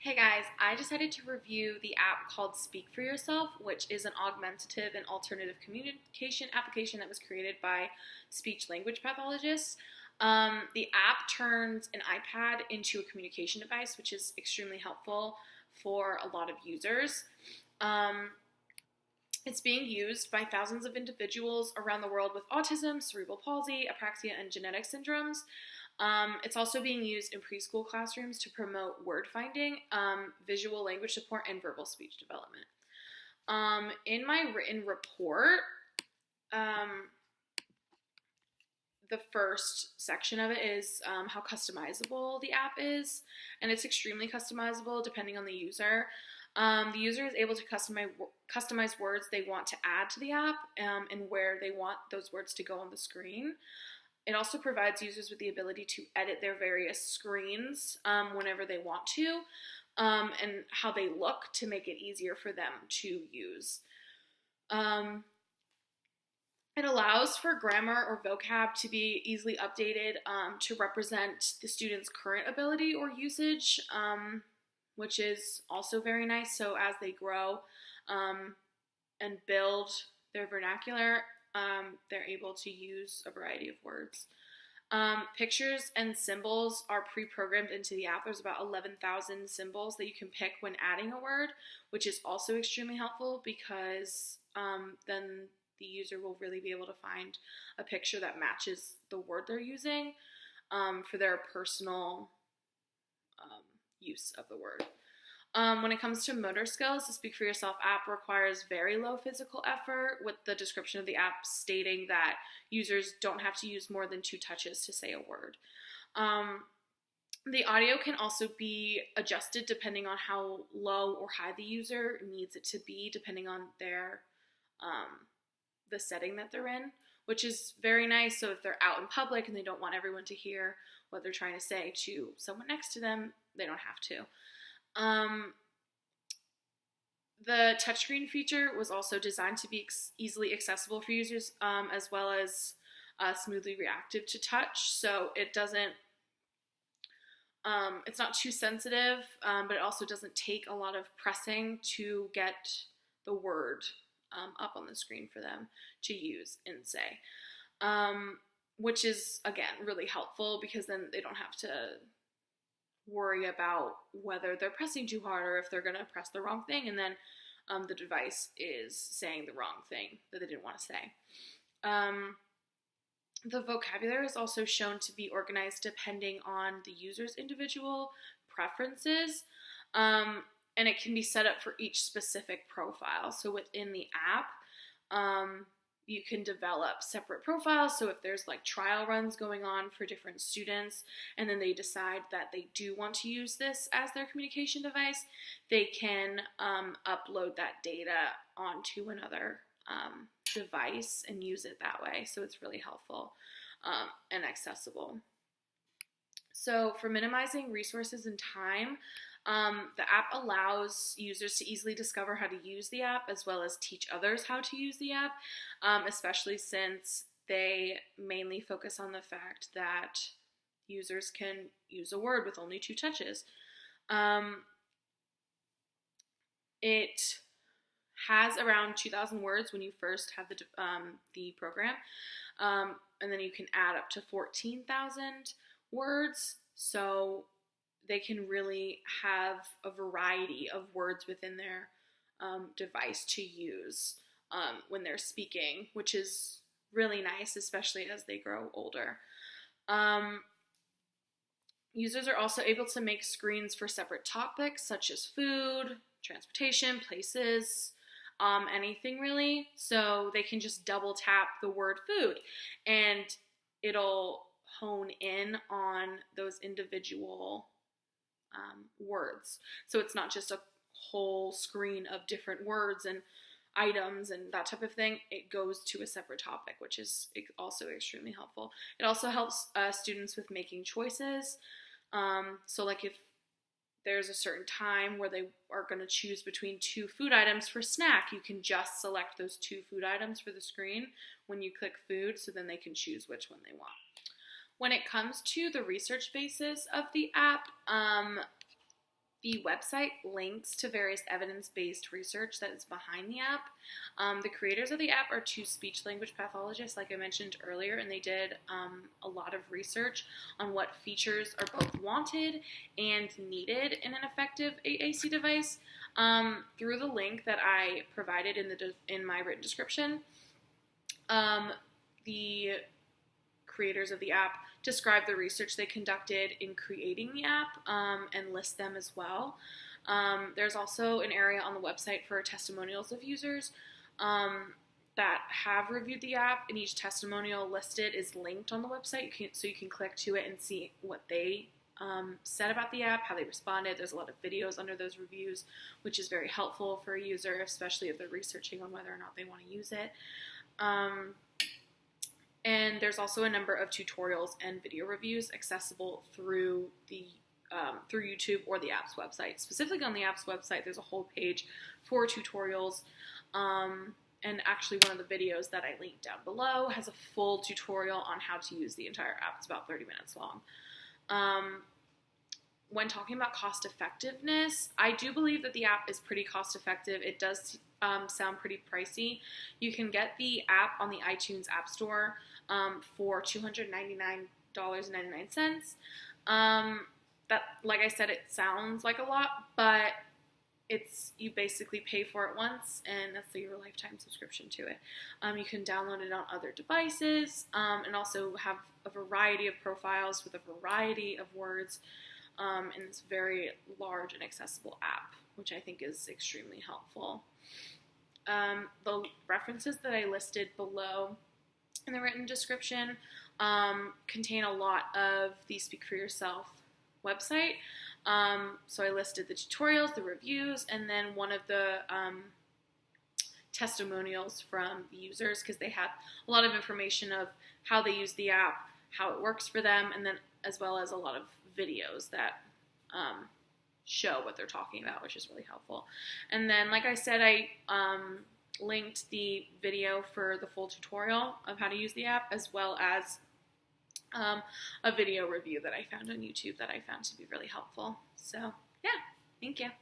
Hey guys, I decided to review the app called Speak for Yourself, which is an augmentative and alternative communication application that was created by speech language pathologists. The app turns an iPad into a communication device, which is extremely helpful for a lot of users. It's being used by thousands of individuals around the world with autism, cerebral palsy, apraxia, and genetic syndromes. It's also being used in preschool classrooms to promote word finding, visual language support, and verbal speech development. In my written report, the first section of it is how customizable the app is, and it's extremely customizable depending on the user. The user is able to customize words they want to add to the app and where they want those words to go on the screen. It also provides users with the ability to edit their various screens whenever they want to, and how they look to make it easier for them to use. It allows for grammar or vocab to be easily updated to represent the student's current ability or usage, which is also very nice. So as they grow and build their vernacular, they're able to use a variety of words. Pictures and symbols are pre-programmed into the app. There's about 11,000 symbols that you can pick when adding a word, which is also extremely helpful because then the user will really be able to find a picture that matches the word they're using for their personal use of the word. When it comes to motor skills, the Speak for Yourself app requires very low physical effort, with the description of the app stating that users don't have to use more than 2 touches to say a word. The audio can also be adjusted depending on how low or high the user needs it to be, depending on their the setting that they're in, which is very nice. So if they're out in public and they don't want everyone to hear what they're trying to say to someone next to them, they don't have to. The touchscreen feature was also designed to be easily accessible for users, as well as smoothly reactive to touch. So it doesn't, it's not too sensitive, but it also doesn't take a lot of pressing to get the word up on the screen for them to use and say, which is, again, really helpful because then they don't have to worry about whether they're pressing too hard or if they're going to press the wrong thing and then the device is saying the wrong thing that they didn't want to say. The vocabulary is also shown to be organized depending on the user's individual preferences, and it can be set up for each specific profile. So within the app, you can develop separate profiles. So if there's like trial runs going on for different students and then they decide that they do want to use this as their communication device, they can upload that data onto another device and use it that way. So it's really helpful and accessible. So for minimizing resources and time, the app allows users to easily discover how to use the app as well as teach others how to use the app, especially since they mainly focus on the fact that users can use a word with only 2 touches. It has around 2,000 words when you first have the program, and then you can add up to 14,000 words. So they can really have a variety of words within their device to use when they're speaking, which is really nice, especially as they grow older. Users are also able to make screens for separate topics such as food, transportation, places, anything really. So they can just double tap the word food and it'll hone in on those individual words. So it's not just a whole screen of different words and items and that type of thing. It goes to a separate topic, which is also extremely helpful. It also helps students with making choices. So like if there's a certain time where they are going to choose between 2 food items for snack, you can just select those 2 food items for the screen when you click food, so then they can choose which one they want. When it comes to the research basis of the app, The website links to various evidence-based research that is behind the app. The creators of the app are 2 speech-language pathologists, like I mentioned earlier, and they did a lot of research on what features are both wanted and needed in an effective AAC device. Through the link that I provided in my written description, the creators of the app describe the research they conducted in creating the app and list them as well. There's also an area on the website for testimonials of users that have reviewed the app, and each testimonial listed is linked on the website, so you can click to it and see what they said about the app, how they responded. There's a lot of videos under those reviews, which is very helpful for a user, especially if they're researching on whether or not they want to use it. And there's also a number of tutorials and video reviews accessible through YouTube or the app's website. Specifically on the app's website, there's a whole page for tutorials. And actually one of the videos that I linked down below has a full tutorial on how to use the entire app. It's about 30 minutes long. When talking about cost effectiveness, I do believe that the app is pretty cost effective. It does sound pretty pricey. You can get the app on the iTunes App Store for $299.99. That, like I said, it sounds like a lot, but you basically pay for it once, and that's your lifetime subscription to it. You can download it on other devices, and also have a variety of profiles with a variety of words in this very large and accessible app, which I think is extremely helpful. The references that I listed below in the written description contain a lot of the Speak for Yourself website. So I listed the tutorials, the reviews, and then one of the testimonials from the users, because they had a lot of information of how they use the app, how it works for them, and then as well as a lot of videos that show what they're talking about, which is really helpful. And then, like I said, I linked the video for the full tutorial of how to use the app, as well as a video review that I found on YouTube that I found to be really helpful. So, yeah, thank you.